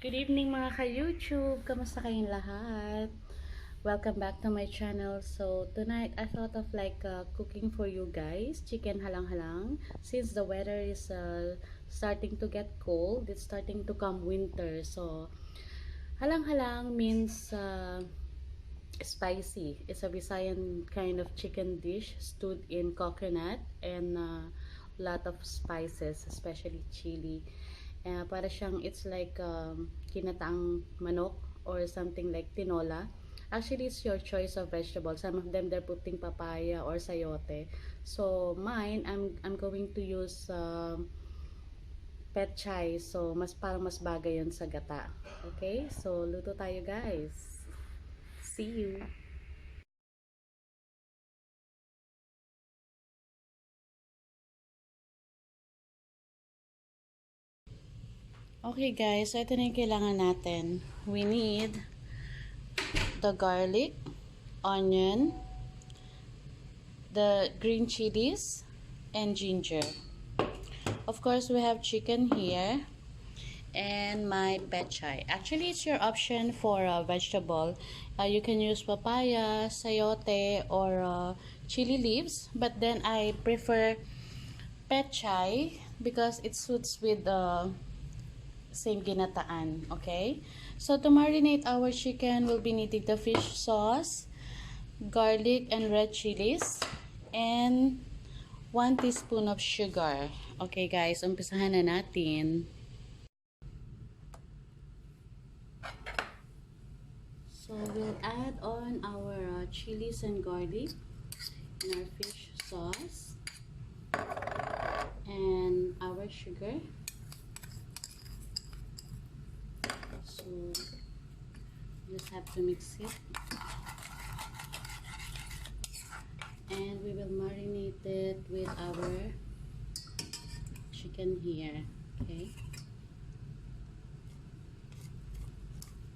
Good evening mga ka-YouTube! Kamusta kayong lahat? Welcome back to my channel. So tonight I thought of cooking for you guys chicken halang halang. Since the weather is starting to get cold, it's starting to come winter. So halang halang means spicy. It's a Visayan kind of chicken dish stewed in coconut and lot of spices, especially chili. Para siyang, it's like ginataang manok or something like tinola. Actually, it's your choice of vegetables. Some of them, they're putting papaya or sayote. So mine, I'm going to use pechay. So parang mas bagay yun sa gata. Okay, so luto tayo guys. See you. Okay guys, so ito na yung kailangan natin. We need the garlic, onion, the green chilies, and ginger. Of course, we have chicken here and my pechay. Actually, it's your option for vegetable. You can use papaya, sayote, or chili leaves. But then I prefer pechay because it suits with the same ginataan. Okay? So to marinate our chicken, we'll be needing the fish sauce, garlic and red chilies, and 1 teaspoon of sugar. Okay guys, umpisahan na natin. So we'll add on our chilies and garlic and our fish sauce and our sugar. So just have to mix it. And we will marinate it with our chicken here. Okay.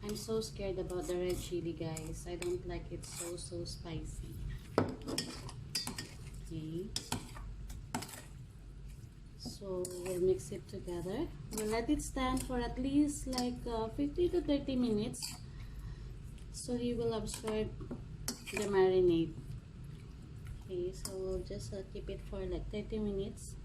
I'm so scared about the red chili, guys. I don't like it so spicy. Okay. So we'll mix it together. We'll let it stand for at least like 50 to 30 minutes. So he will absorb the marinade. Okay, so we'll just keep it for like 30 minutes.